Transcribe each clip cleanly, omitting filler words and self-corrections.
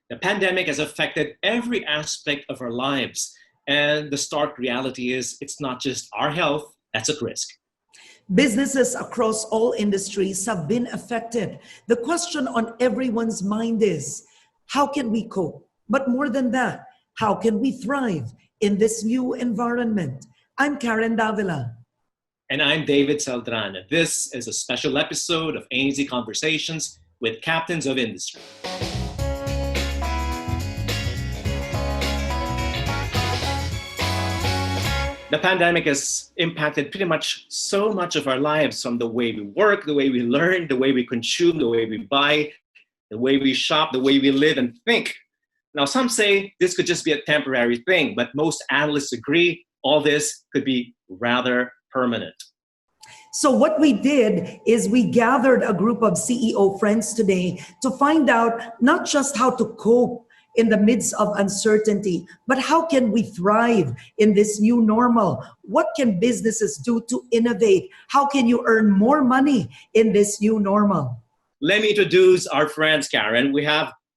The pandemic has affected every aspect of our lives. And the stark reality is it's not just our health that's at risk. Businesses across all industries have been affected. The question on everyone's mind is, how can we cope? But more than that, how can we thrive in this new environment? I'm Karen Davila. And I'm David Celdran. This is a special episode of ANC Conversations with Captains of Industry. The pandemic has impacted pretty much so much of our lives, from the way we work, the way we learn, the way we consume, the way we buy, the way we shop, the way we live and think. Now, some say this could just be a temporary thing, but most analysts agree all this could be rather permanent. So what we did is we gathered a group of CEO friends today to find out not just how to cope in the midst of uncertainty, but how can we thrive in this new normal? What can businesses do to innovate? How can you earn more money in this new normal? Let me introduce our friends, Karen.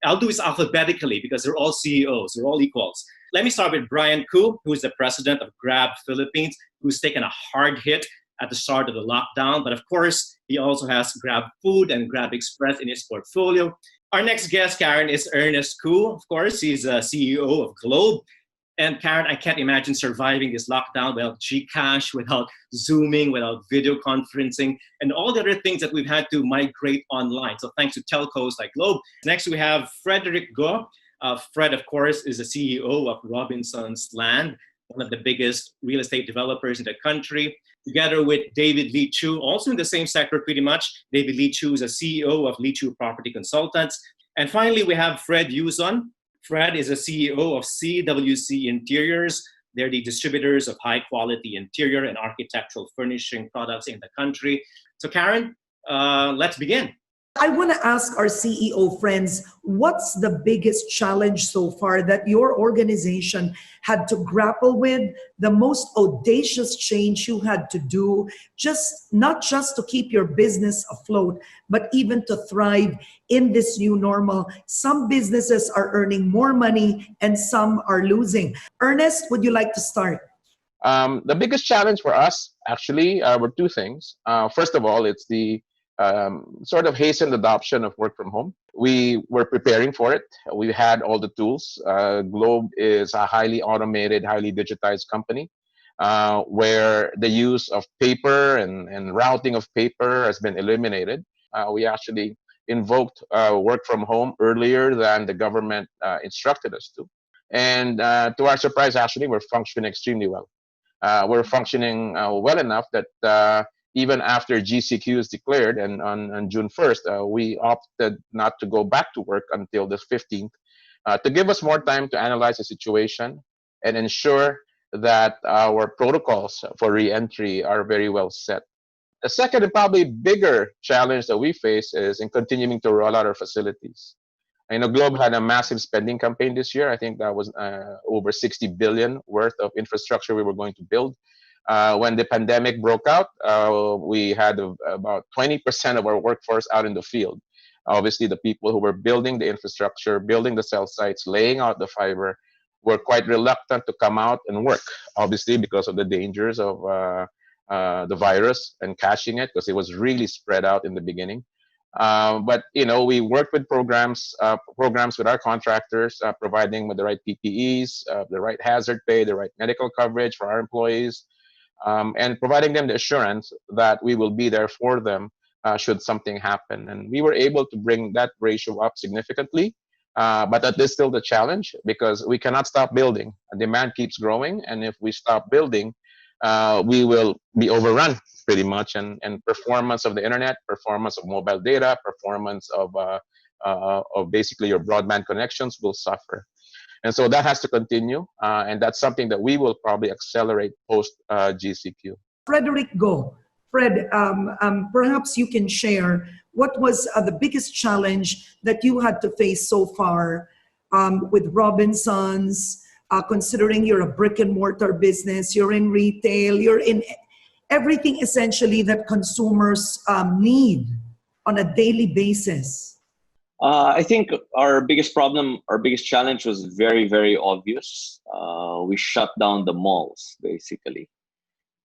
I'll do this alphabetically because they're all CEOs, they're all equals. Let me start with Brian Koo, who is the president of Grab Philippines, who's taken a hard hit at the start of the lockdown. But of course, he also has Grab Food and Grab Express in his portfolio. Our next guest, Karen, is Ernest Koo. Of course, he's a CEO of Globe. And Karen, I can't imagine surviving this lockdown without GCash, without Zooming, without video conferencing, and all the other things that we've had to migrate online. So thanks to telcos like Globe. Next, we have Frederick Go. Fred, of course, is the CEO of Robinson's Land, one of the biggest real estate developers in the country, together with David Leechiu, also in the same sector pretty much. David Leechiu is a CEO of Leechiu Property Consultants. And finally, we have Fred Yuson. Fred is a CEO of CWC Interiors. They're the distributors of high-quality interior and architectural furnishing products in the country. So Karen, let's begin. I want to ask our CEO friends, what's the biggest challenge so far that your organization had to grapple with, the most audacious change you had to do, not just to keep your business afloat, but even to thrive in this new normal? Some businesses are earning more money and some are losing. Ernest, would you like to start? The biggest challenge for us actually were two things. First of all, it's the sort of hastened adoption of work from home. We were preparing for it. We had all the tools. Globe is a highly automated, highly digitized company where the use of paper and routing of paper has been eliminated. We actually invoked work from home earlier than the government instructed us to. And to our surprise, actually, we're functioning extremely well. We're functioning well enough that even after GCQ is declared, and on June 1st, we opted not to go back to work until the 15th to give us more time to analyze the situation and ensure that our protocols for re-entry are very well set. The second and probably bigger challenge that we face is in continuing to roll out our facilities. I know Globe had a massive spending campaign this year. I think that was over 60 billion worth of infrastructure we were going to build. When the pandemic broke out, we had about 20% of our workforce out in the field. Obviously, the people who were building the infrastructure, building the cell sites, laying out the fiber, were quite reluctant to come out and work, obviously because of the dangers of the virus and catching it, because it was really spread out in the beginning. But we worked with programs with our contractors, providing with the right PPEs, the right hazard pay, the right medical coverage for our employees, and providing them the assurance that we will be there for them should something happen. And we were able to bring that ratio up significantly, but that is still the challenge because we cannot stop building. Demand keeps growing, and if we stop building, we will be overrun pretty much, and performance of the internet, performance of mobile data, performance of basically your broadband connections will suffer. And so that has to continue, and that's something that we will probably accelerate post GCQ. Frederick, go. Fred, perhaps you can share what was the biggest challenge that you had to face so far with Robinsons, considering you're a brick and mortar business, you're in retail, you're in everything essentially that consumers need on a daily basis. I think our biggest problem, our biggest challenge was very, very obvious. We shut down the malls, basically.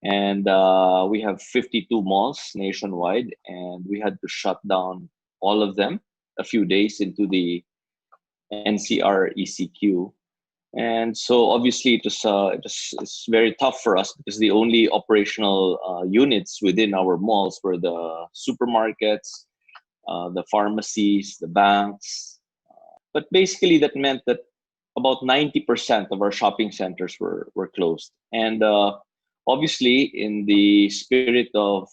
And we have 52 malls nationwide, and we had to shut down all of them a few days into the NCR ECQ. And so obviously it's very tough for us because the only operational units within our malls were the supermarkets, the pharmacies, the banks. But basically that meant that about 90% of our shopping centers were closed. And obviously in the spirit of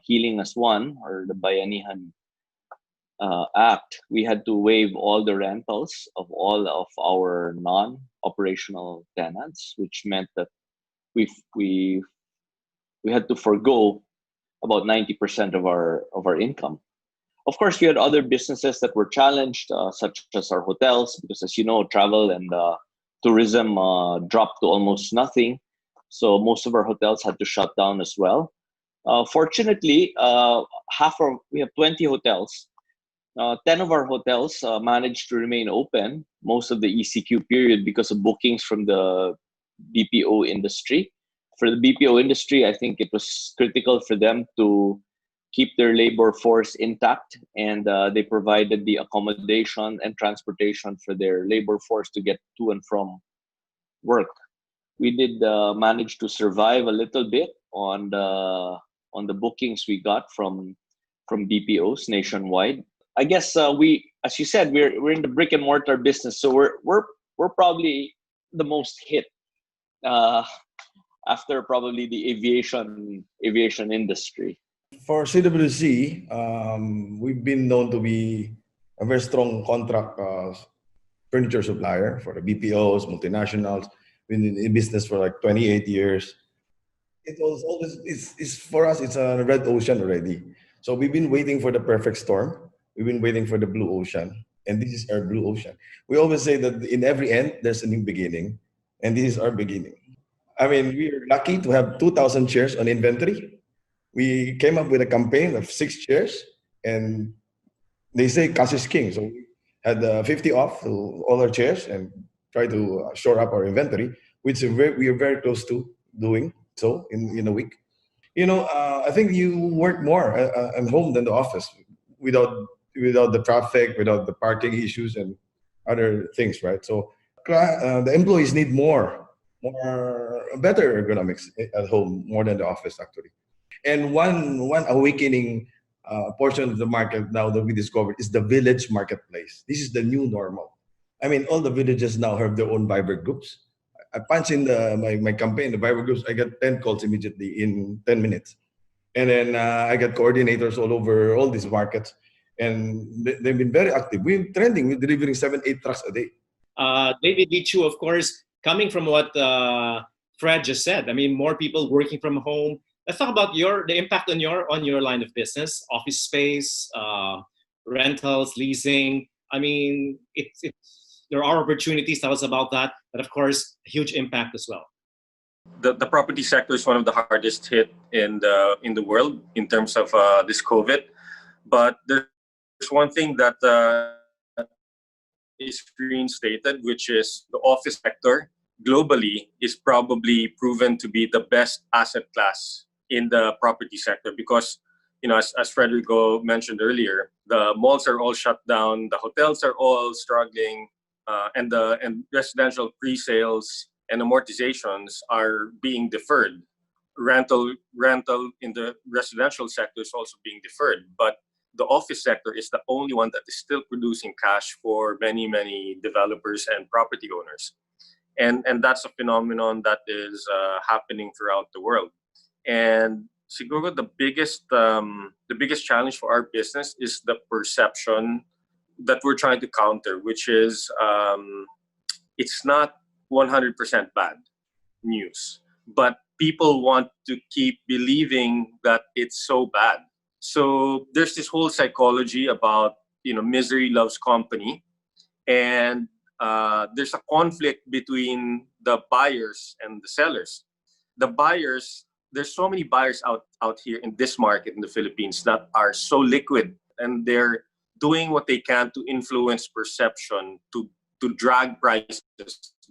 healing as one, or the Bayanihan Act, we had to waive all the rentals of all of our non-operational tenants, which meant that we we we had to forego about 90% of our income. Of course, we had other businesses that were challenged, such as our hotels, because as you know, travel and tourism dropped to almost nothing. So most of our hotels had to shut down as well. Fortunately, we have 20 hotels. 10 of our hotels managed to remain open most of the ECQ period because of bookings from the BPO industry. For the BPO industry, I think it was critical for them to keep their labor force intact, and they provided the accommodation and transportation for their labor force to get to and from work. We did manage to survive a little bit on the bookings we got from BPOs nationwide. I guess as you said, we're in the brick and mortar business, so we're probably the most hit uh, after probably the aviation industry. For CWC, we've been known to be a very strong contract furniture supplier for the BPOs, multinationals. Been in business for like 28 years. It was always it's for us. It's a red ocean already. So we've been waiting for the perfect storm. We've been waiting for the blue ocean, and this is our blue ocean. We always say that in every end there's a new beginning, and this is our beginning. I mean, we are lucky to have 2,000 shares on inventory. We came up with a campaign of 6 chairs, and they say cash is king. So we had 50 off to all our chairs and try to shore up our inventory, which we are very close to doing so in a week. I think you work more at home than the office without without the traffic, without the parking issues and other things, right? So the employees need better ergonomics at home more than the office actually. And one awakening portion of the market now that we discovered is the village marketplace. This is the new normal. I mean, all the villages now have their own Viber groups. I punch in my campaign, the Viber groups. I get 10 calls immediately in 10 minutes, and then I get coordinators all over all these markets, and they've been very active. We're trending. We're delivering 7, 8 trucks a day. David Leechiu, of course, coming from what Fred just said. I mean, more people working from home. Let's talk about the impact on your line of business, office space, rentals, leasing. I mean, there are opportunities. Tell us about that, but of course, a huge impact as well. The property sector is one of the hardest hit in the world in terms of this COVID. But there's one thing that is reinstated, which is the office sector globally is probably proven to be the best asset class in the property sector because, as Frederick mentioned earlier, the malls are all shut down, the hotels are all struggling, and residential pre-sales and amortizations are being deferred. Rental in the residential sector is also being deferred, but the office sector is the only one that is still producing cash for many, many developers and property owners. And that's a phenomenon that is happening throughout the world. And siguro the biggest challenge for our business is the perception that we're trying to counter, which is it's not 100% bad news, but people want to keep believing that it's so bad. So there's this whole psychology about misery loves company, and there's a conflict between the buyers and the sellers. The buyers, there's so many buyers out here in this market in the Philippines that are so liquid, and they're doing what they can to influence perception, to drag prices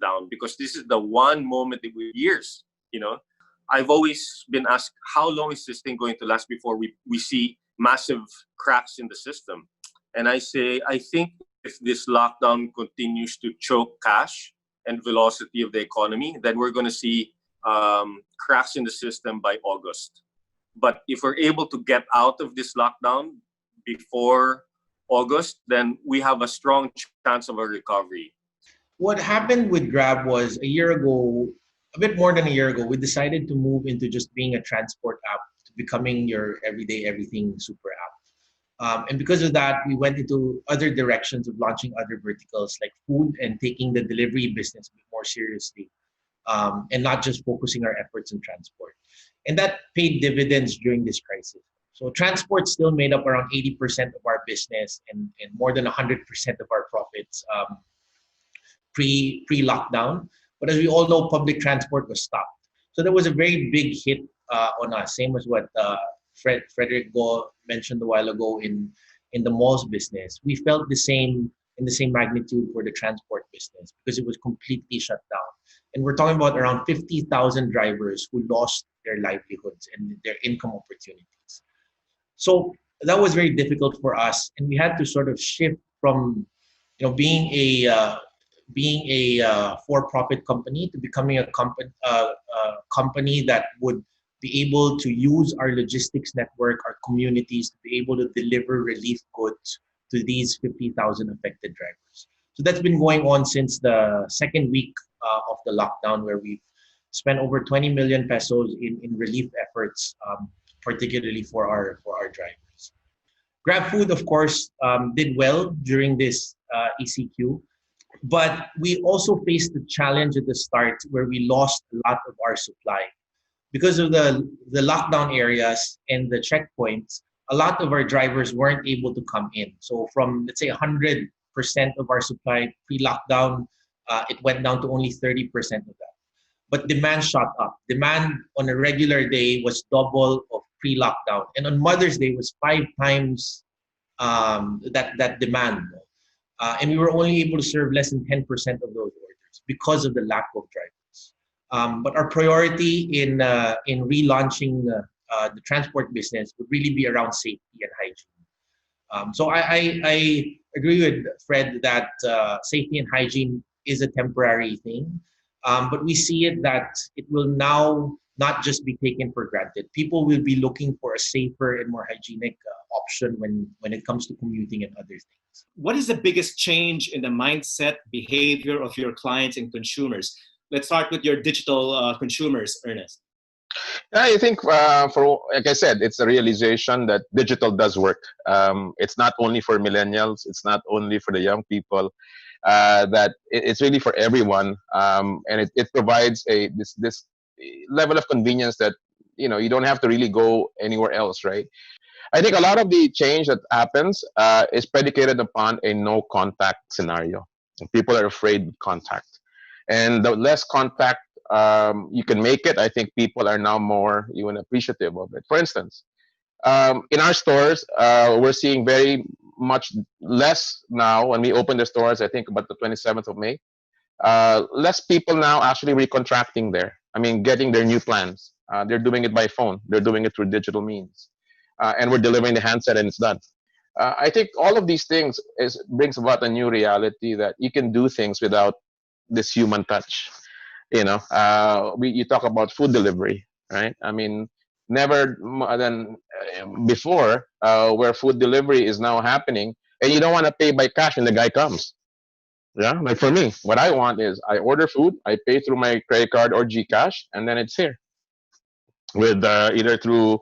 down, because this is the one moment in years, I've always been asked, how long is this thing going to last before we see massive cracks in the system? And I say, I think if this lockdown continues to choke cash and velocity of the economy, then we're going to see cracks in the system by August. But if we're able to get out of this lockdown before August, then we have a strong chance of a recovery. What happened with Grab was a year ago, a bit more than a year ago, we decided to move into just being a transport app to becoming your everyday everything super app. And because of that, we went into other directions of launching other verticals like food and taking the delivery business a bit more seriously, and not just focusing our efforts in transport. And that paid dividends during this crisis. So transport still made up around 80% of our business and more than 100% of our profits pre-lockdown. But as we all know, public transport was stopped. So there was a very big hit on us, same as what Frederick mentioned a while ago in the malls business. We felt the same in the same magnitude for the transport business because it was completely shut down. And we're talking about around 50,000 drivers who lost their livelihoods and their income opportunities. So that was very difficult for us, and we had to sort of shift from, being a for-profit company to becoming a company that would be able to use our logistics network, our communities, to be able to deliver relief goods to these 50,000 affected drivers. So that's been going on since the second week of the lockdown, where we've spent over 20 million pesos in relief efforts, particularly for our drivers. GrabFood, of course, did well during this ECQ, but we also faced the challenge at the start where we lost a lot of our supply. Because of the lockdown areas and the checkpoints, a lot of our drivers weren't able to come in. So from, let's say, 100% of our supply pre-lockdown, it went down to only 30% of that. But demand shot up. Demand on a regular day was double of pre-lockdown. And on Mother's Day was 5 times that demand. And we were only able to serve less than 10% of those orders because of the lack of drivers. But our priority in relaunching the transport business would really be around safety and hygiene. So I agree with Fred that safety and hygiene is a temporary thing, but we see it that it will now not just be taken for granted. People will be looking for a safer and more hygienic option when it comes to commuting and other things. What is the biggest change in the mindset, behavior of your clients and consumers? Let's start with your digital consumers, Ernest. I think, like I said, it's a realization that digital does work. It's not only for millennials. It's not only for the young people. That it's really for everyone, and it provides this level of convenience that you don't have to really go anywhere else, right? I think a lot of the change that happens is predicated upon a no contact scenario. People are afraid of contact, and the less contact you can make it, I think people are now more even appreciative of it. For instance, in our stores, we're seeing very much less now when we open the stores. I think about the 27th of May, less people now actually recontracting there. I mean, getting their new plans. They're doing it by phone. They're doing it through digital means, and we're delivering the handset and it's done. I think all of these things brings about a new reality that you can do things without this human touch. You talk about food delivery, right? I mean, never more than before, where food delivery is now happening, and you don't want to pay by cash when the guy comes. Yeah, like for me, what I want is I order food, I pay through my credit card or GCash, and then it's here with either through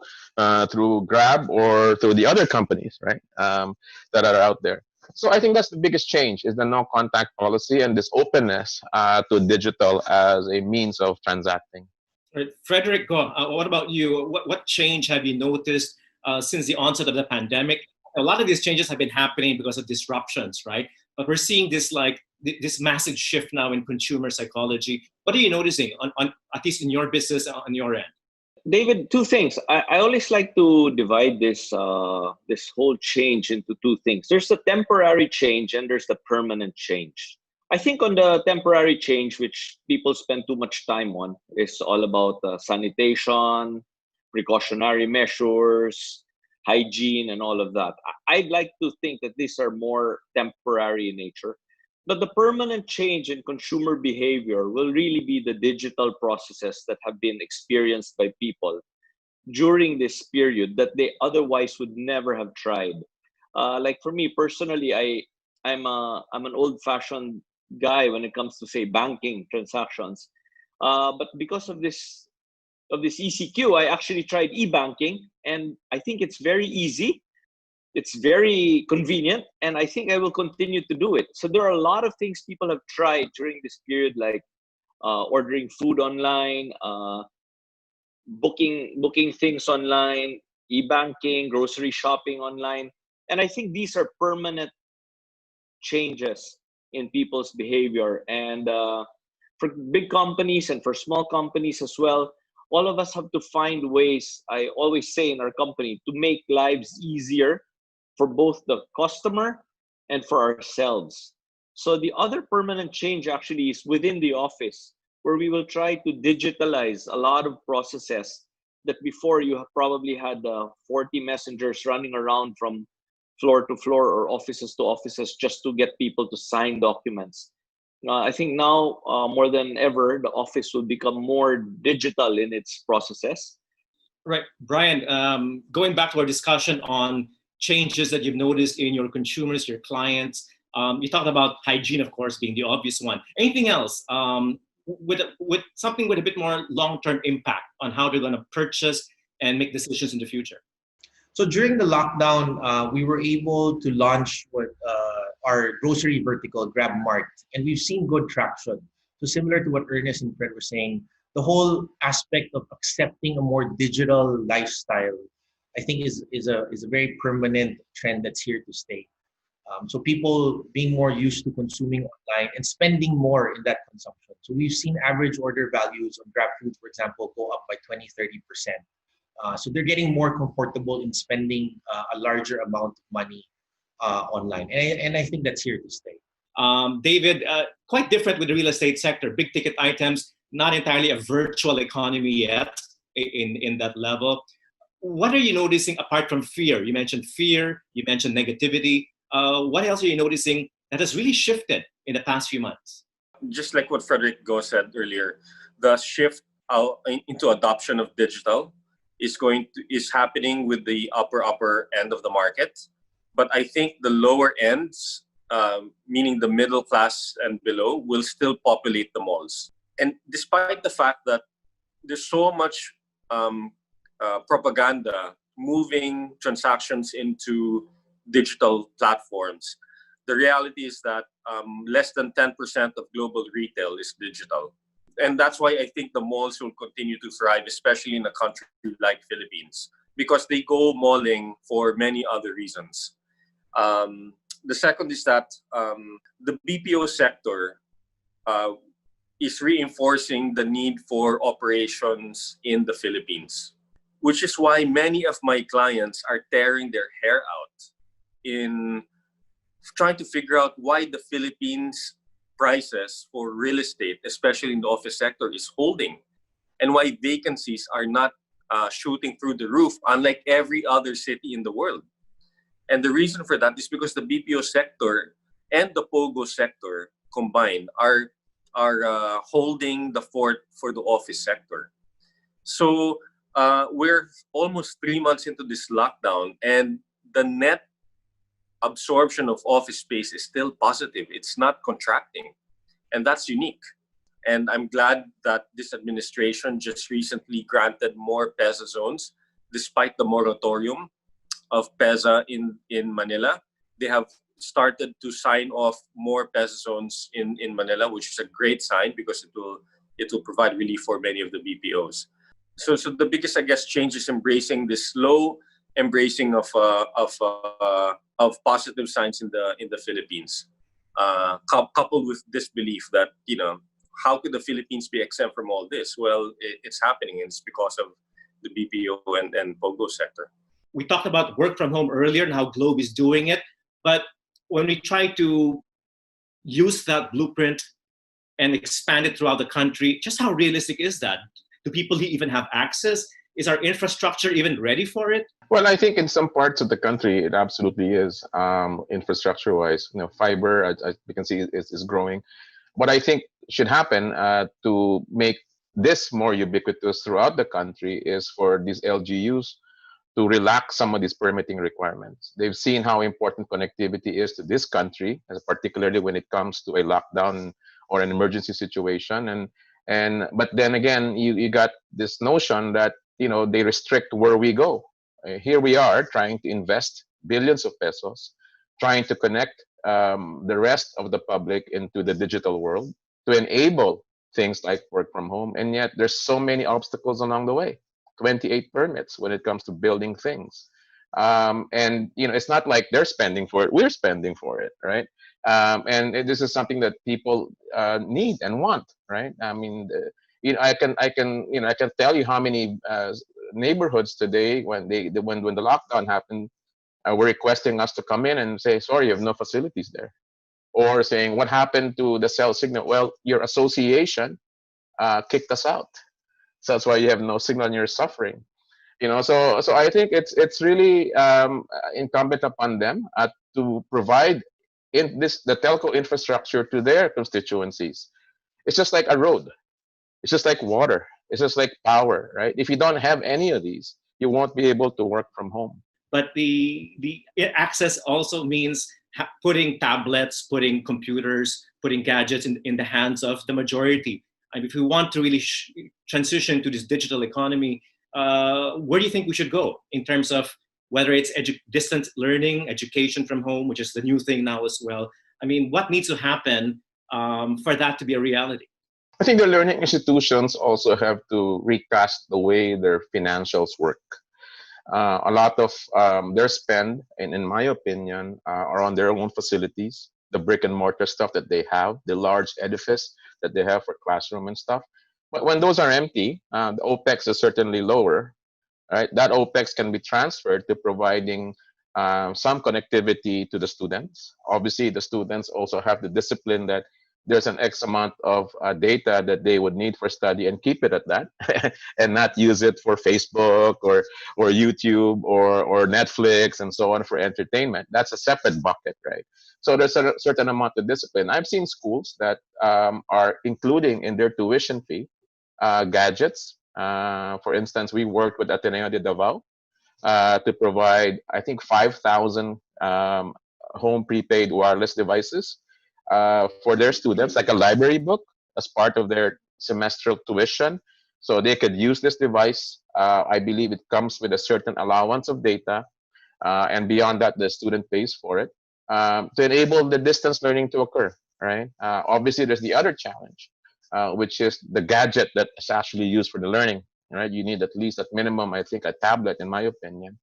Grab or through the other companies, right? That are out there. So I think that's the biggest change is the no contact policy and this openness to digital as a means of transacting. Right. Frederick, what about you? What change have you noticed since the onset of the pandemic? A lot of these changes have been happening because of disruptions, right? But we're seeing this massive shift now in consumer psychology. What are you noticing on at least in your business on your end? David, two things. I always like to divide this whole change into two things. There's the temporary change and there's the permanent change. I think on the temporary change, which people spend too much time on, is all about sanitation, precautionary measures, hygiene, and all of that. I'd like to think that these are more temporary in nature. But the permanent change in consumer behavior will really be the digital processes that have been experienced by people during this period that they otherwise would never have tried. Like for me personally, I'm an old-fashioned guy when it comes to say banking transactions. But because of this ECQ, I actually tried e-banking, and I think it's very easy. It's very convenient, and I think I will continue to do it. So there are a lot of things people have tried during this period, like ordering food online, booking things online, e-banking, grocery shopping online. And I think these are permanent changes in people's behavior. And for big companies and for small companies as well, all of us have to find ways, I always say in our company, to make lives easier for both the customer and for ourselves. So the other permanent change actually is within the office, where we will try to digitalize a lot of processes that before you have probably had 40 messengers running around from floor to floor or offices to offices just to get people to sign documents. I think now more than ever, the office will become more digital in its processes. Right, Brian, going back to our discussion on changes that you've noticed in your consumers, your clients, you talked about hygiene, of course, being the obvious one. Anything else with something with a bit more long-term impact on how they're going to purchase and make decisions in the future? So during the lockdown, we were able to launch our grocery vertical, Grab Mart, and we've seen good traction. So similar to what Ernest and Fred were saying, the whole aspect of accepting a more digital lifestyle, I think is a very permanent trend that's here to stay. So people being more used to consuming online and spending more in that consumption. So we've seen average order values on GrabFood, for example, go up by 20-30%. So they're getting more comfortable in spending a larger amount of money online. And I think that's here to stay. David, quite different with the real estate sector. Big ticket items, not entirely a virtual economy yet in that level. What are you noticing apart from fear? You mentioned fear, you mentioned negativity. What else are you noticing that has really shifted in the past few months? Just like what Frederick Go said earlier, the shift into adoption of digital is happening with the upper end of the market. But I think the lower ends, meaning the middle class and below, will still populate the malls. And despite the fact that there's so much propaganda moving transactions into digital platforms, the reality is that less than 10% of global retail is digital. And that's why I think the malls will continue to thrive, especially in a country like Philippines, because they go malling for many other reasons. The second is that the BPO sector is reinforcing the need for operations in the Philippines, which is why many of my clients are tearing their hair out in trying to figure out why the Philippines prices for real estate, especially in the office sector, is holding, and why vacancies are not shooting through the roof, unlike every other city in the world. And the reason for that is because the BPO sector and the POGO sector combined are holding the fort for the office sector. So we're almost 3 months into this lockdown, and the net absorption of office space is still positive. It's not contracting, and that's unique. And I'm glad that this administration just recently granted more PEZA zones, despite the moratorium of PEZA in Manila. They have started to sign off more PEZA zones in Manila, which is a great sign because it will provide relief for many of the BPOs. So the biggest, I guess, change is embracing this slow embracing of positive signs in the Philippines, coupled with this belief that how could the Philippines be exempt from all this? Well, it's happening, and it's because of the BPO and POGO sector. We talked about work from home earlier and how Globe is doing it. But when we try to use that blueprint and expand it throughout the country, just how realistic is that? Do people even have access? Is our infrastructure even ready for it? Well, I think in some parts of the country, it absolutely is, infrastructure-wise. Fiber, as we can see, is growing. What I think should happen to make this more ubiquitous throughout the country is for these LGUs to relax some of these permitting requirements. They've seen how important connectivity is to this country, particularly when it comes to a lockdown or an emergency situation. But then again, you got this notion that they restrict where we go. Here we are trying to invest billions of pesos, trying to connect the rest of the public into the digital world to enable things like work from home, and yet there's so many obstacles along the way. 28 permits when it comes to building things, and it's not like they're spending for it; we're spending for it, right? And this is something that people need and want, right? I mean, I can tell you how many neighborhoods today when the lockdown happened were requesting us to come in and say, sorry, you have no facilities there, or saying, what happened to the cell signal? Well, your association kicked us out, so that's why you have no signal and you're suffering. So I think it's really incumbent upon them to provide the telco infrastructure to their constituencies. It's just like a road. It's just like water. It's just like power, right? If you don't have any of these, you won't be able to work from home. But the access also means putting tablets, putting computers, putting gadgets in the hands of the majority. And if we want to really transition to this digital economy, where do you think we should go in terms of whether it's distance learning, education from home, which is the new thing now as well? I mean, what needs to happen for that to be a reality? I think the learning institutions also have to recast the way their financials work. A lot of their spend, in my opinion, are on their own facilities, the brick and mortar stuff that they have, the large edifice that they have for classroom and stuff. But when those are empty, the OPEX is certainly lower, right? That OPEX can be transferred to providing some connectivity to the students. Obviously, the students also have the discipline that there's an X amount of data that they would need for study, and keep it at that and not use it for Facebook or YouTube or Netflix and so on for entertainment. That's a separate bucket, right? So there's a certain amount of discipline. I've seen schools that are including in their tuition fee gadgets. For instance, we worked with Ateneo de Davao to provide, I think, 5,000 home prepaid wireless devices for their students, like a library book as part of their semestral tuition. So they could use this device. I believe it comes with a certain allowance of data. And beyond that, the student pays for it to enable the distance learning to occur, right? Obviously, there's the other challenge, which is the gadget that is actually used for the learning, right? You need at least, at minimum, I think, a tablet, in my opinion.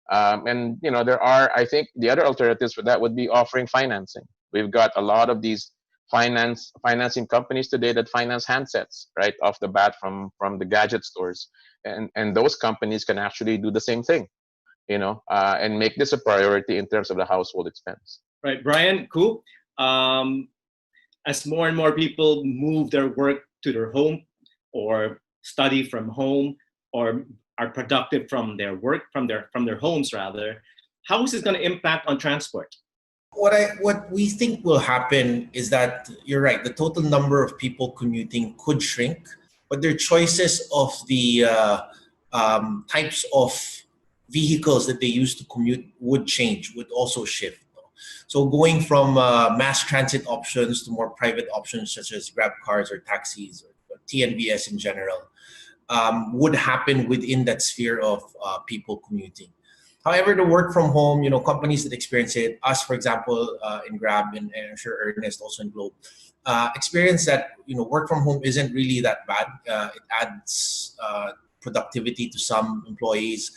And there are, I think, the other alternatives for that would be offering financing. We've got a lot of these financing companies today that finance handsets right off the bat from the gadget stores, and those companies can actually do the same thing, and make this a priority in terms of the household expense. Right, Brian, cool. As more and more people move their work to their home, or study from home, or are productive from their work, from their homes rather, how is this going to impact on transport? What we think will happen is that, you're right, the total number of people commuting could shrink, but their choices of the types of vehicles that they use to commute would also shift. So going from mass transit options to more private options such as Grab cars or taxis or TNVS in general would happen within that sphere of people commuting. However, the work from home, companies that experience it, us, for example, in Grab, and I'm sure Ernest also in Globe, experience that, work from home isn't really that bad. It adds productivity to some employees.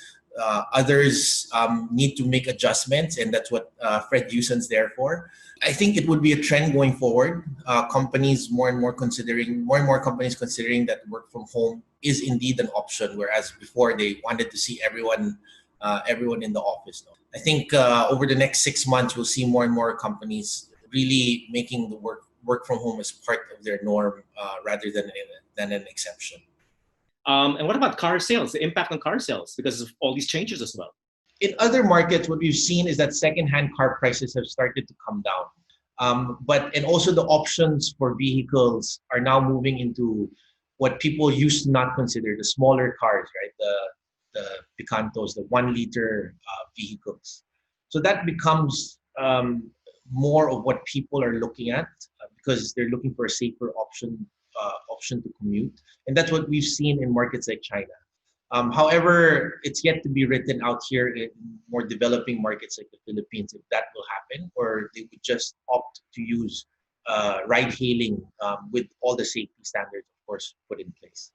Others need to make adjustments, and that's what Fred Yuson's there for. I think it would be a trend going forward. More and more companies considering that work from home is indeed an option, whereas before they wanted to see everyone in the office. I think over the next 6 months, we'll see more and more companies really making the work from home as part of their norm rather than an exception. And what about car sales, the impact on car sales because of all these changes as well? In other markets, what we've seen is that secondhand car prices have started to come down. And also the options for vehicles are now moving into what people used to not consider the smaller cars, right? The Picantos, the 1 liter vehicles. So that becomes more of what people are looking at because they're looking for a safer option to commute, and that's what we've seen in markets like China. However, it's yet to be written out here in more developing markets like the Philippines if that will happen, or they would just opt to use ride-hailing with all the safety standards, of course, put in place.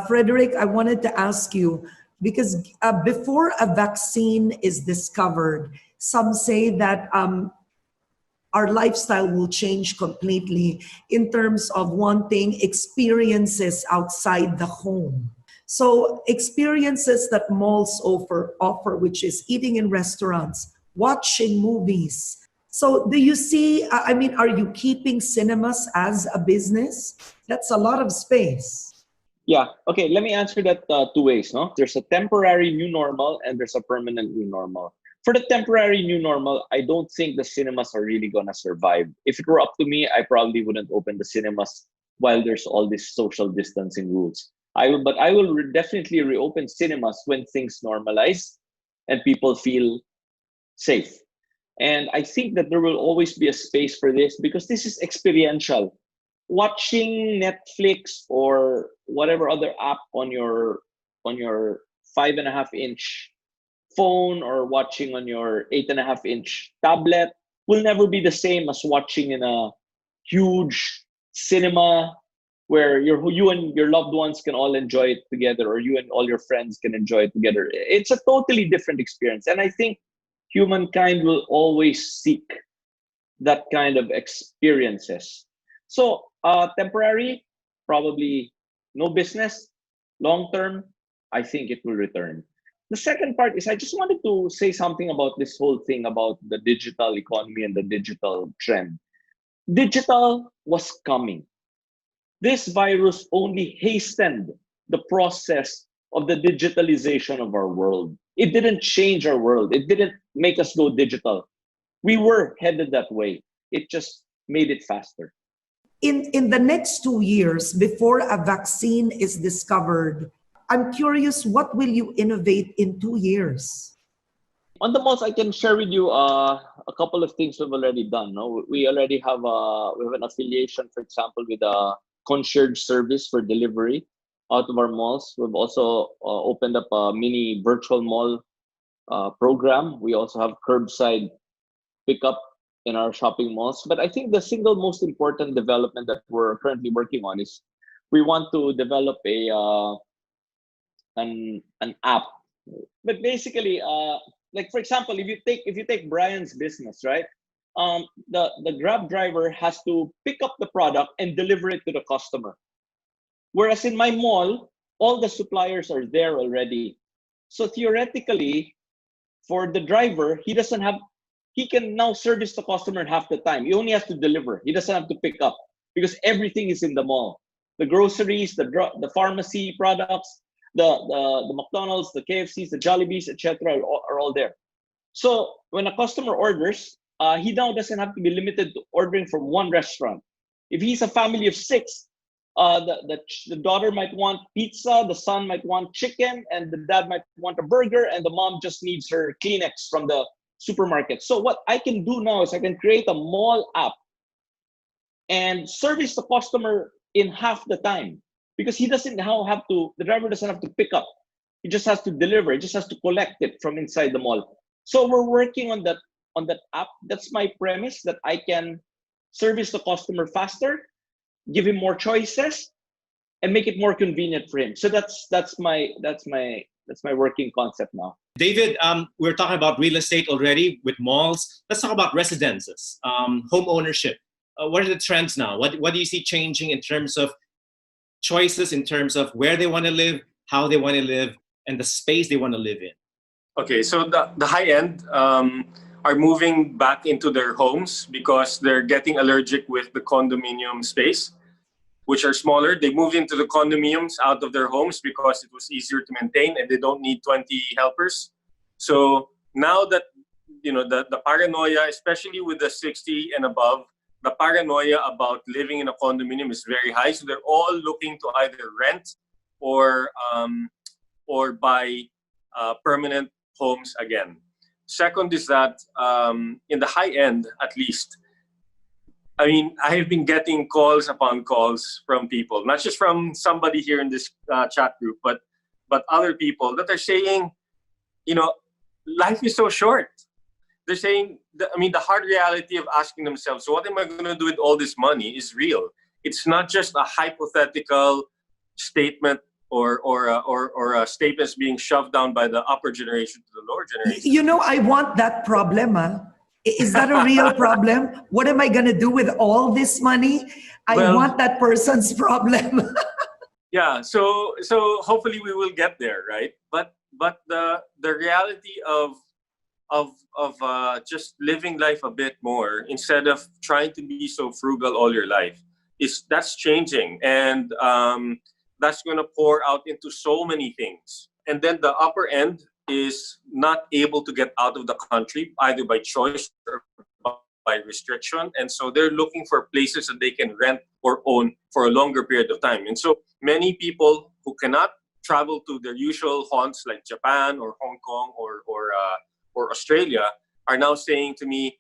Frederick, I wanted to ask you, because before a vaccine is discovered, some say that our lifestyle will change completely in terms of wanting experiences outside the home. So experiences that malls offer, which is eating in restaurants, watching movies. So do you see, are you keeping cinemas as a business? That's a lot of space. Yeah. Okay. Let me answer that 2 ways. No, there's a temporary new normal and there's a permanent new normal. For the temporary new normal, I don't think the cinemas are really gonna survive. If it were up to me, I probably wouldn't open the cinemas while there's all these social distancing rules. I will definitely reopen cinemas when things normalize and people feel safe. And I think that there will always be a space for this because this is experiential. Watching Netflix or whatever other app on your 5.5-inch phone or watching on your 8.5-inch tablet will never be the same as watching in a huge cinema where you and your loved ones can all enjoy it together, or you and all your friends can enjoy it together. It's a totally different experience. And I think humankind will always seek that kind of experiences. So temporary, probably no business. Long term, I think it will return. The second part is I just wanted to say something about this whole thing about the digital economy and the digital trend. Digital was coming. This virus only hastened the process of the digitalization of our world. It didn't change our world. It didn't make us go digital. We were headed that way. It just made it faster. In the next 2 years, before a vaccine is discovered, I'm curious, what will you innovate in 2 years? On the malls, I can share with you a couple of things we've already done. No? We already have an affiliation, for example, with a concierge service for delivery out of our malls. We've also opened up a mini virtual mall program. We also have curbside pickup in our shopping malls. But I think the single most important development that we're currently working on is we want to develop an app. But basically, like for example, if you take Brian's business, right? The Grab driver has to pick up the product and deliver it to the customer. Whereas in my mall, all the suppliers are there already. So theoretically, for the driver, he can now service the customer in half the time. He only has to deliver. He doesn't have to pick up because everything is in the mall. The groceries, the pharmacy products, the McDonald's, the KFCs, the Jollibees, etc. are all there. So when a customer orders, he now doesn't have to be limited to ordering from one restaurant. If he's a family of 6, the daughter might want pizza, the son might want chicken, and the dad might want a burger, and the mom just needs her Kleenex from the supermarket. So what I can do now is I can create a mall app and service the customer in half the time because the driver doesn't have to pick up. He just has to deliver. He just has to collect it from inside the mall. So we're working on that app. That's my premise, that I can service the customer faster, give him more choices, and make it more convenient for him. So that's my working concept now. David, we're talking about real estate already with malls. Let's talk about residences, home ownership. What are the trends now? What do you see changing in terms of choices in terms of where they want to live, how they want to live, and the space they want to live in? Okay, so the high end are moving back into their homes because they're getting allergic with the condominium space, which are smaller. They moved into the condominiums out of their homes because it was easier to maintain and they don't need 20 helpers. So now that, you know, the paranoia, especially with the 60 and above, the paranoia about living in a condominium is very high. So they're all looking to either rent or buy permanent homes again. Second is that in the high end, at least, I mean, I have been getting calls upon calls from people, not just from somebody here in this chat group, but other people that are saying, you know, life is so short. They're saying, the hard reality of asking themselves, so what am I going to do with all this money is real. It's not just a hypothetical statement or statements being shoved down by the upper generation to the lower generation. You know, I want that problem. Is that a real problem? What am I going to do with all this money? I want that person's problem. Yeah, so hopefully we will get there, right? But the reality of just living life a bit more instead of trying to be so frugal all your life that's changing, and that's going to pour out into so many things. And then the upper end is not able to get out of the country either by choice or by restriction, and so they're looking for places that they can rent or own for a longer period of time. And so many people who cannot travel to their usual haunts like Japan or Hong Kong or Australia are now saying to me,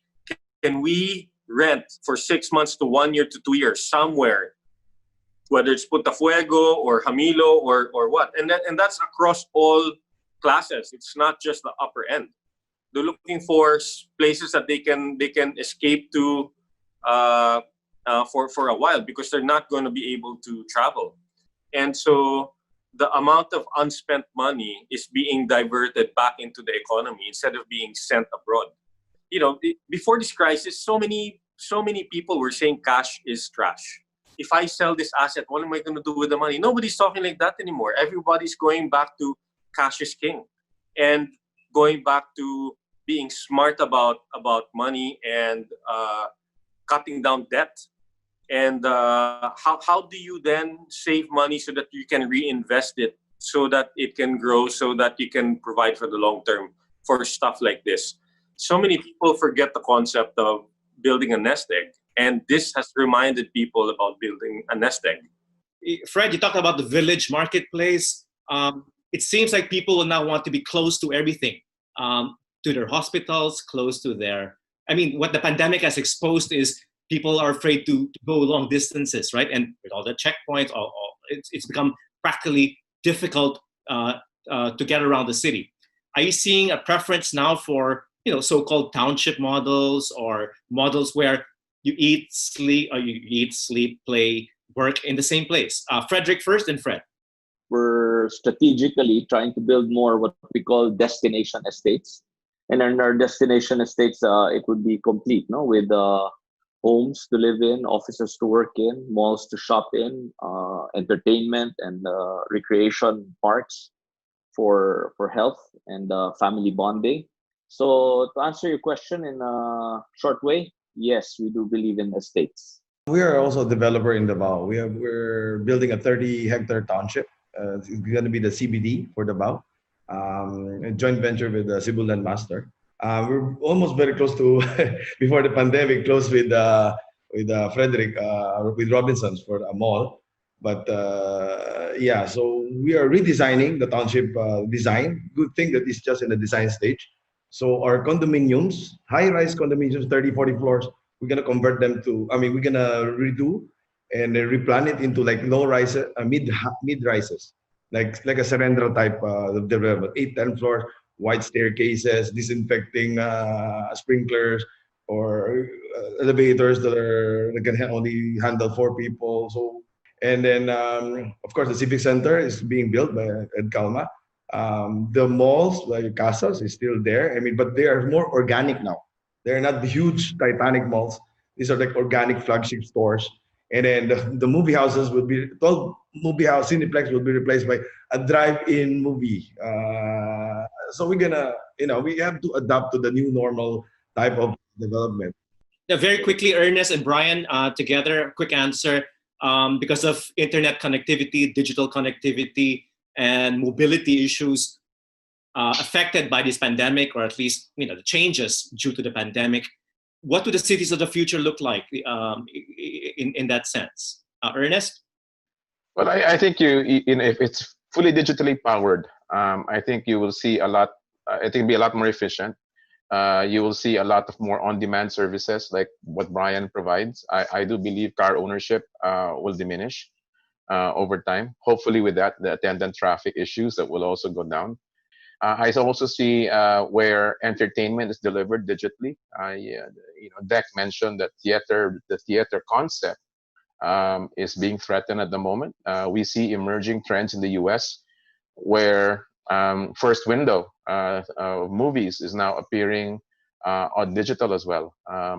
can we rent for 6 months to 1 year to 2 years somewhere, whether it's Punta Fuego or Hamilo or what? And that's across all classes. It's not just the upper end. They're looking for places that they can escape to for a while because they're not going to be able to travel. And so the amount of unspent money is being diverted back into the economy instead of being sent abroad. You know, before this crisis, so many people were saying cash is trash. If I sell this asset, what am I going to do with the money? Nobody's talking like that anymore. Everybody's going back to cash is king and going back to being smart about money and cutting down debt. And how do you then save money so that you can reinvest it so that it can grow, so that you can provide for the long term for stuff like this? So many people forget the concept of building a nest egg, and this has reminded people about building a nest egg. Fred, you talked about the village marketplace. It seems like people will now want to be close to everything, to their hospitals, close to their... I mean, what the pandemic has exposed is people are afraid to go long distances, right? And with all the checkpoints, it's become practically difficult to get around the city. Are you seeing a preference now for, you know, so-called township models or models where you eat, sleep, play, work in the same place? Frederick first, and Fred. We're strategically trying to build more what we call destination estates. And in our destination estates, it would be complete, no, with homes to live in, offices to work in, malls to shop in, entertainment and recreation parks for health and family bonding. So to answer your question in a short way, yes, we do believe in estates. We are also a developer in Davao. We're building a 30-hectare township. It's going to be the CBD for Davao, a joint venture with Cebu Land Master. We're almost very close to, before the pandemic, close with Frederick, with Robinsons for a mall. But yeah, so we are redesigning the township design. Good thing that it's just in the design stage. So our condominiums, high-rise condominiums, 30, 40 floors, we're going to convert them to, we're going to redo and replan it into like low-rise, mid-rises, like a Serendra type of development, 8, 10 floors, wide staircases, disinfecting sprinklers, or elevators that can only handle 4 people. So, and then of course the civic center is being built by Ed Calma. The malls like Casas is still there. But they are more organic now. They're not the huge Titanic malls. These are like organic flagship stores. And then the movie houses would be 12 movie house cineplex will be replaced by a drive-in movie. So we're gonna, we have to adapt to the new normal type of development. Yeah, very quickly, Ernest and Brian, together, quick answer. Because of internet connectivity, digital connectivity, and mobility issues affected by this pandemic, or at least the changes due to the pandemic, what do the cities of the future look like in that sense? Ernest? Well, I think if it's fully digitally powered, I think you will see a lot. I think it'll be a lot more efficient. You will see a lot of more on-demand services like what Brian provides. I do believe car ownership will diminish over time. Hopefully, with that, the attendant traffic issues that will also go down. I also see where entertainment is delivered digitally. Deck mentioned that the theater concept is being threatened at the moment. We see emerging trends in the U.S. where first window movies is now appearing on digital as well.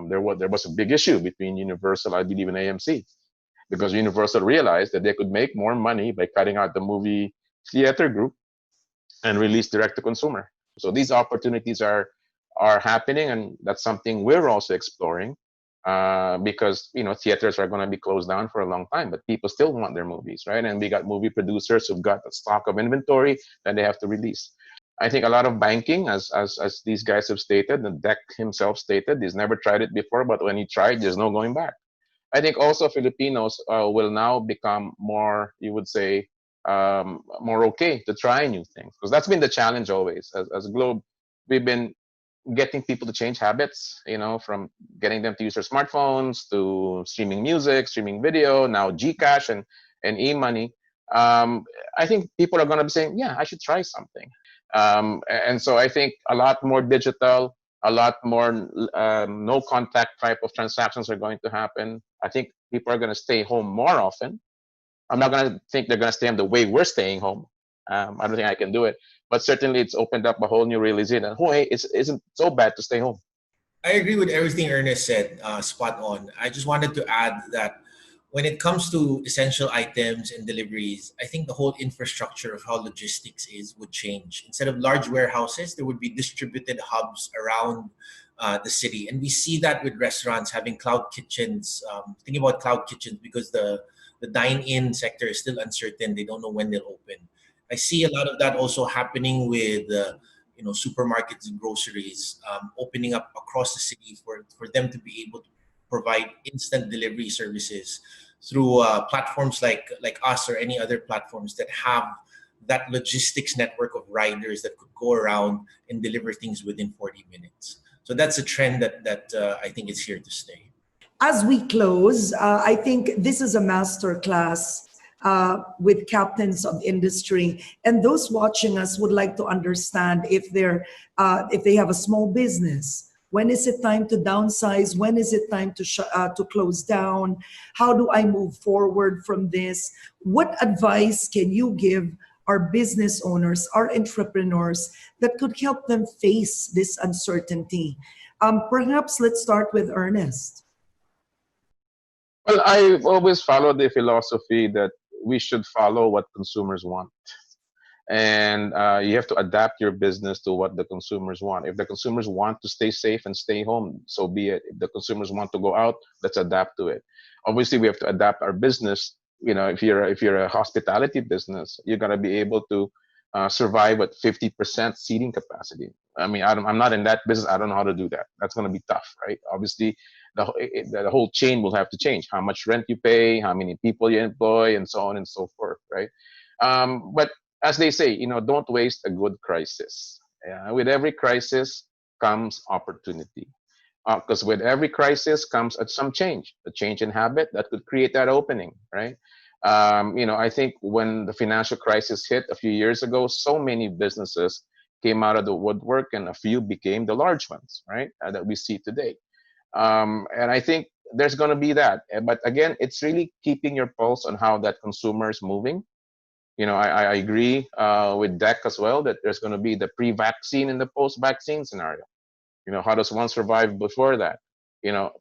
There was a big issue between Universal, I believe, and AMC, because Universal realized that they could make more money by cutting out the movie theater group and release direct to consumer. So these opportunities are happening, and that's something we're also exploring. Because theaters are going to be closed down for a long time, but people still want their movies, right? And we got movie producers who've got a stock of inventory that they have to release. I think a lot of banking, as these guys have stated, and Deck himself stated, he's never tried it before, but when he tried, there's no going back. I think also Filipinos will now become more, you would say, more okay to try new things, because that's been the challenge always. As a Globe, we've been getting people to change habits, from getting them to use their smartphones to streaming music, streaming video, now Gcash and e-money. I think people are going to be saying, yeah, I should try something. And so I think a lot more digital, a lot more no contact type of transactions are going to happen. I think people are going to stay home more often. I'm not going to think they're going to stay home the way we're staying home. I don't think I can do it. But certainly it's opened up a whole new realization that, hey, it isn't so bad to stay home. I agree with everything Ernest said, spot on. I just wanted to add that when it comes to essential items and deliveries, I think the whole infrastructure of how logistics would change. Instead of large warehouses, there would be distributed hubs around the city. And we see that with restaurants having cloud kitchens, thinking about cloud kitchens because the dine-in sector is still uncertain. They don't know when they'll open. I see a lot of that also happening with supermarkets and groceries opening up across the city for them to be able to provide instant delivery services through platforms like us or any other platforms that have that logistics network of riders that could go around and deliver things within 40 minutes. So that's a trend that I think is here to stay. As we close, I think this is a master class with captains of industry, and those watching us would like to understand if they have a small business. When is it time to downsize? When is it time to close down? How do I move forward from this? What advice can you give our business owners, our entrepreneurs that could help them face this uncertainty? Perhaps let's start with Ernest. Well, I've always followed the philosophy that we should follow what consumers want. And you have to adapt your business to what the consumers want. If the consumers want to stay safe and stay home, so be it. If the consumers want to go out, let's adapt to it. Obviously, we have to adapt our business. If you're a hospitality business, you're gonna be able to survive at 50% seating capacity. I mean, I'm not in that business. I don't know how to do that. That's gonna be tough, right? Obviously, the whole chain will have to change. How much rent you pay, how many people you employ, and so on and so forth, right? But as they say, don't waste a good crisis. With every crisis comes opportunity. Because with every crisis comes some change, a change in habit that could create that opening, right? I think when the financial crisis hit a few years ago, so many businesses came out of the woodwork and a few became the large ones, right? That we see today. And I think there's going to be that. But again, it's really keeping your pulse on how that consumer is moving. I agree with Deck as well that there's going to be the pre-vaccine and the post-vaccine scenario. How does one survive before that?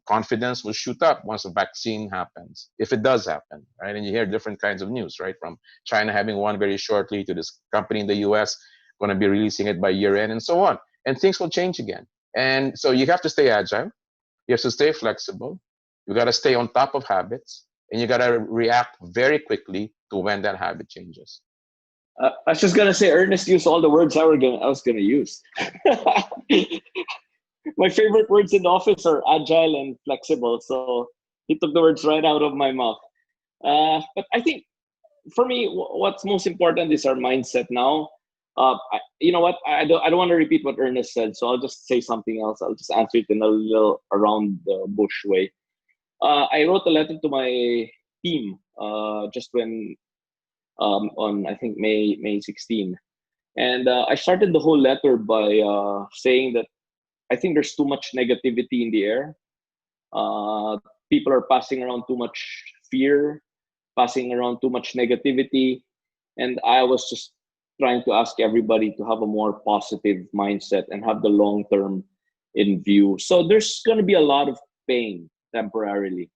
confidence will shoot up once a vaccine happens, if it does happen, right? And you hear different kinds of news, right? From China having one very shortly to this company in the US going to be releasing it by year end and so on. And things will change again. And so you have to stay agile. You have to stay flexible. You got to stay on top of habits, and you got to react very quickly to when that habit changes. I was just gonna say, Ernest used all the words I was gonna use. My favorite words in the office are agile and flexible. So he took the words right out of my mouth. But I think for me, what's most important is our mindset now. You know what? I don't want to repeat what Ernest said, so I'll just say something else. I'll just answer it in a little around the bush way. I wrote a letter to my team just when on I think May 16, and I started the whole letter by saying that I think there's too much negativity in the air. People are passing around too much fear, passing around too much negativity, and I was just trying to ask everybody to have a more positive mindset and have the long term in view. So there's going to be a lot of pain temporarily,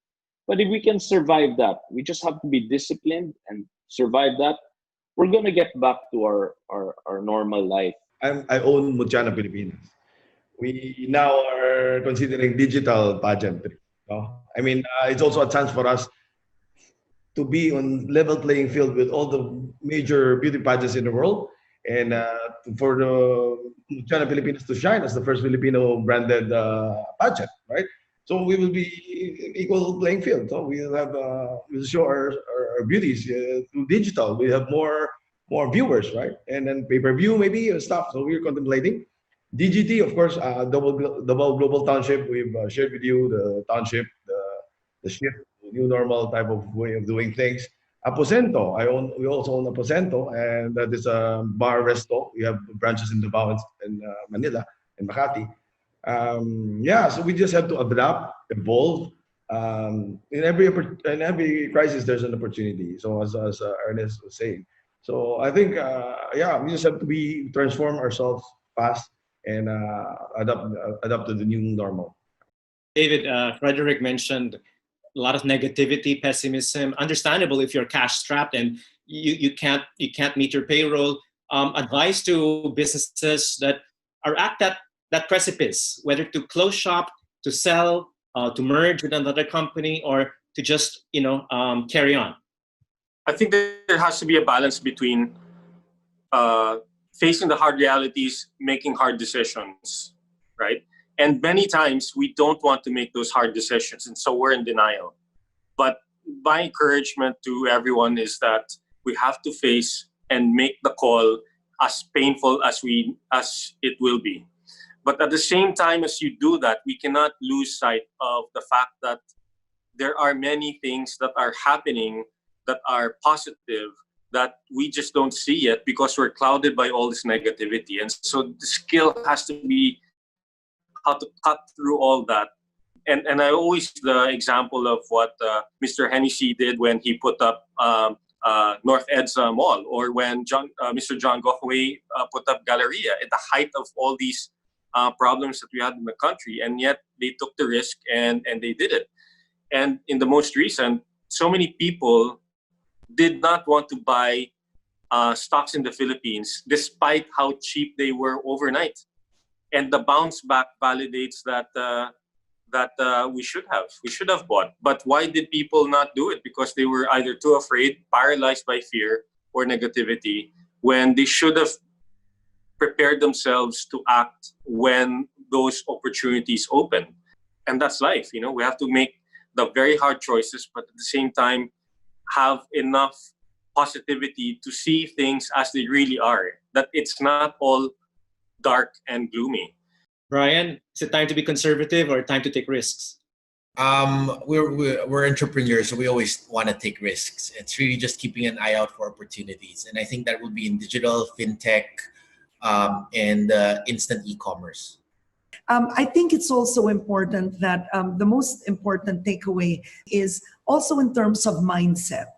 but if we can survive that, we just have to be disciplined and survive that. We're going to get back to our normal life. I own Mutjana Pilipinas. We now are considering digital pageantry. I mean, it's also a chance for us to be on level playing field with all the major beauty pageants in the world, and for the China Pilipinas to shine as the first Filipino branded pageant, right? So we will be equal playing field. So we'll have we'll show our beauties through digital. We have more viewers, right? And then pay-per-view maybe stuff. So we're contemplating. DGT, of course, double global township. We've shared with you the township, the shift, the new normal type of way of doing things. Aposento, we also own Aposento, and that is a bar resto. We have branches in Davao and Manila and Makati. So we just have to adapt, evolve. In every crisis, there's an opportunity. So as Ernest was saying, so I think we just have to transform ourselves fast and adapt to the new normal. David, Frederick mentioned a lot of negativity, pessimism. Understandable if you're cash strapped and you can't meet your payroll. Advice to businesses that are at that precipice, whether to close shop, to sell, to merge with another company, or to just carry on. I think there has to be a balance between facing the hard realities, making hard decisions, right? And many times we don't want to make those hard decisions, and so we're in denial. But my encouragement to everyone is that we have to face and make the call, as painful as it will be. But at the same time as you do that, we cannot lose sight of the fact that there are many things that are happening that are positive that we just don't see yet because we're clouded by all this negativity. And so the skill has to be how to cut through all that. And I always the example of what Mr. Hennessy did when he put up North Edsa Mall, or when Mr. John Gokhway put up Galleria at the height of all these problems that we had in the country. And yet they took the risk and they did it. And in the most recent, so many people did not want to buy stocks in the Philippines despite how cheap they were overnight. And the bounce back validates that we should have bought. But why did people not do it? Because they were either too afraid, paralyzed by fear or negativity, when they should have prepared themselves to act when those opportunities open. And that's life. We have to make the very hard choices, but at the same time have enough positivity to see things as they really are, that it's not all dark and gloomy. Brian, is it time to be conservative or time to take risks? We're entrepreneurs, so we always want to take risks. It's really just keeping an eye out for opportunities, and I think that will be in digital, fintech, and instant e-commerce. I think it's also important that the most important takeaway is also in terms of mindset,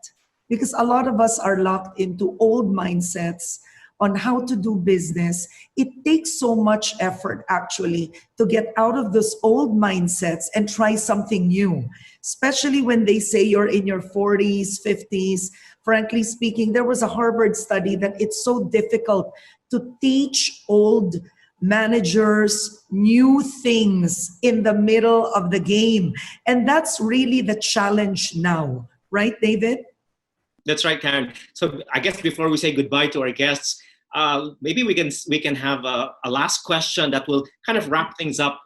because a lot of us are locked into old mindsets on how to do business, it takes so much effort actually to get out of those old mindsets and try something new, especially when they say you're in your 40s, 50s. Frankly speaking, there was a Harvard study that it's so difficult to teach old managers new things in the middle of the game. And that's really the challenge now, right, David? That's right, Karen. So I guess before we say goodbye to our guests, maybe we can have a last question that will kind of wrap things up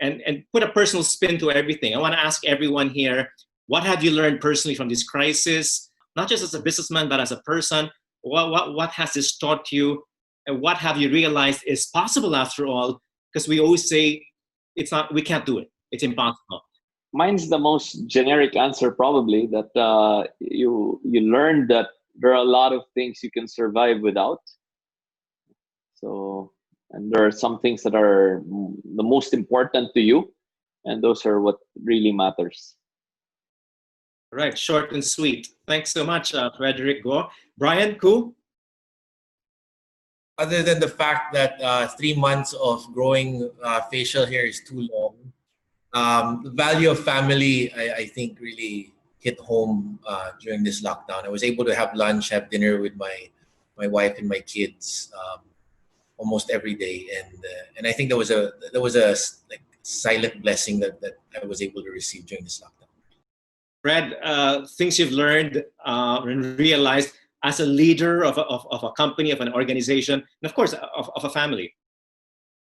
and put a personal spin to everything. I want to ask everyone here, what have you learned personally from this crisis? Not just as a businessman, but as a person. What has this taught you? And what have you realized is possible after all? Because we always say it's not, we can't do it. It's impossible. Mine's the most generic answer, probably, that you learn that there are a lot of things you can survive without. So, and there are some things that are the most important to you, and those are what really matters. Right, short and sweet. Thanks so much, Frederick. Go, Brian. Cool. Other than the fact that 3 months of growing facial hair is too long, the value of family, I think, really hit home during this lockdown. I was able to have lunch, have dinner with my wife and my kids almost every day, and I think there was a like silent blessing that I was able to receive during this lockdown. Fred, things you've learned and realized as a leader of a company, of an organization, and of course of a family.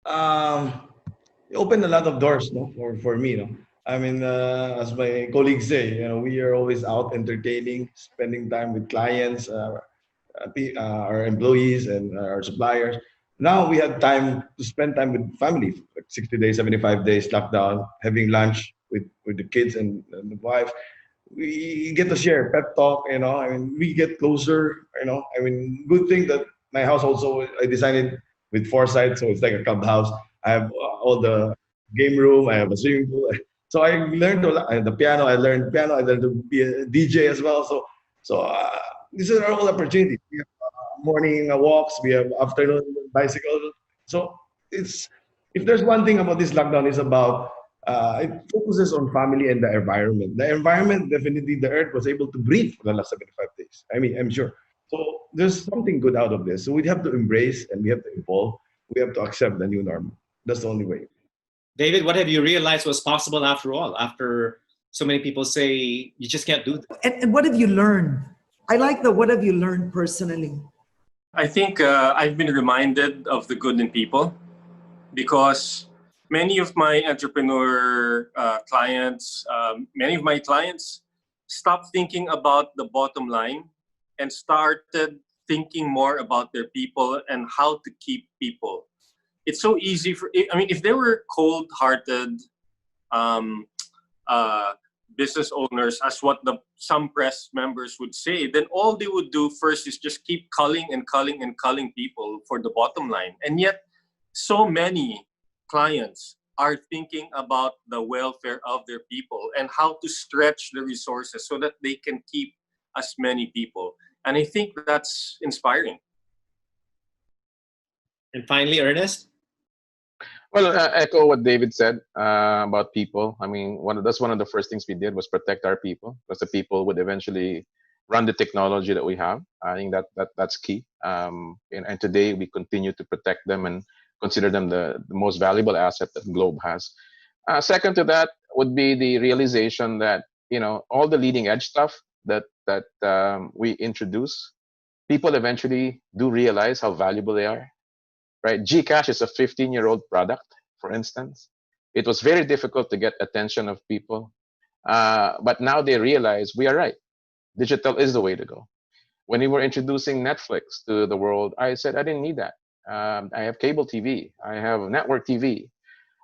It opened a lot of doors, no, for me, no. I mean, as my colleagues say, you know, we are always out entertaining, spending time with clients, our employees, and our suppliers. Now we have time to spend time with family, like 60 days, 75 days lockdown, having lunch with the kids and the wife. We get to share pep talk, you know. I mean, we get closer, you know. I mean, good thing that my house also, I designed it with foresight, so it's like a clubhouse. I have all the game room. I have a swimming pool. So I learned a lot. The piano. I learned piano. I learned to be a DJ as well. So these are all opportunities. We have morning walks. We have afternoon bicycle. So it's, if there's one thing about this lockdown, is about it focuses on family and the environment. The environment, definitely, the earth was able to breathe for the last 75 days. I mean, I'm sure. So there's something good out of this. So we have to embrace and we have to evolve. We have to accept the new normal. That's the only way. David, what have you realized was possible after all? After so many people say you just can't do that. And what have you learned? I like the what have you learned personally? I think I've been reminded of the good in people, because many of my entrepreneur clients, many of my clients stopped thinking about the bottom line and started thinking more about their people and how to keep people. It's so easy for, I mean, if they were cold-hearted business owners, as what some press members would say, then all they would do first is just keep culling and culling and culling people for the bottom line. And yet, so many clients are thinking about the welfare of their people and how to stretch the resources so that they can keep as many people. And I think that's inspiring. And finally, Ernest? Well, echo what David said about people. I mean, that's one of the first things we did was protect our people, because the people would eventually run the technology that we have. I think that's key. And today we continue to protect them and consider them the most valuable asset that Globe has. Second to that would be the realization that, you know, all the leading edge stuff that we introduce, people eventually do realize how valuable they are. Right? Gcash is a 15-year-old product, for instance. It was very difficult to get attention of people. But now they realize we are right. Digital is the way to go. When we were introducing Netflix to the world, I said, I didn't need that. I have cable TV. I have network TV.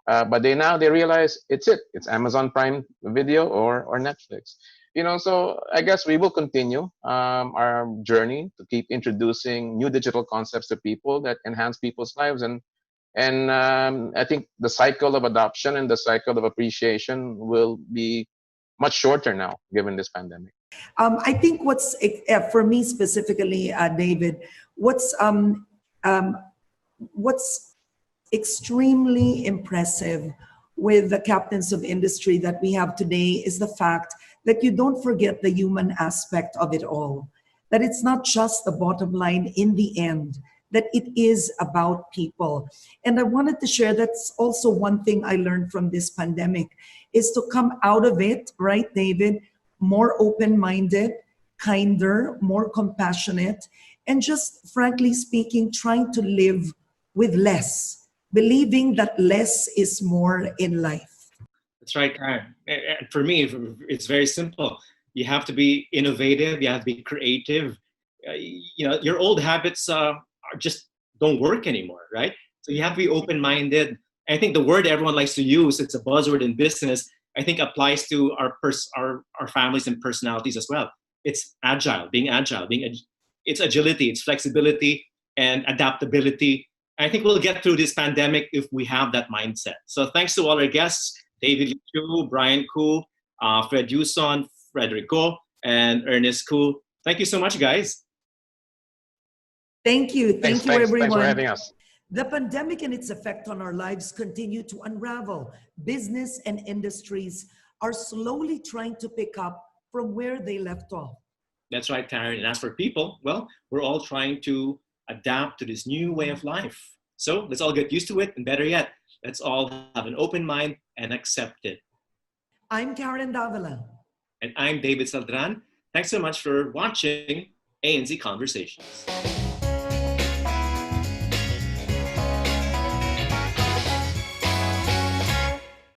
But they realize it's it. It's Amazon Prime Video or Netflix. You know, so I guess we will continue our journey to keep introducing new digital concepts to people that enhance people's lives. And I think the cycle of adoption and the cycle of appreciation will be much shorter now, given this pandemic. I think what's, for me specifically, David, What's um, um, what's extremely impressive with the captains of industry that we have today is the fact that you don't forget the human aspect of it all. That it's not just the bottom line in the end, that it is about people. And I wanted to share that's also one thing I learned from this pandemic is to come out of it, right, David, more open-minded, kinder, more compassionate, and just frankly speaking, trying to live with less, believing that less is more in life. That's right, Karen. And for me, it's very simple. You have to be innovative. You have to be creative. Your old habits are just don't work anymore, right? So you have to be open-minded. I think the word everyone likes to use, it's a buzzword in business, I think applies to our families and personalities as well. It's agile, it's agility, it's flexibility and adaptability. I think we'll get through this pandemic if we have that mindset. So thanks to all our guests, David Leechiu, Brian Koo, Fred Yuson, Frederick, and Ernest Koo. Thank you so much, guys. Thank you. Thank you, everyone. Thanks for having us. The pandemic and its effect on our lives continue to unravel. Business and industries are slowly trying to pick up from where they left off. That's right, Taryn. And as for people, well, we're all trying to adapt to this new way of life. So let's all get used to it. And better yet, let's all have an open mind and accept it. I'm Karen Davila. And I'm David Celdran. Thanks so much for watching ANC Conversations.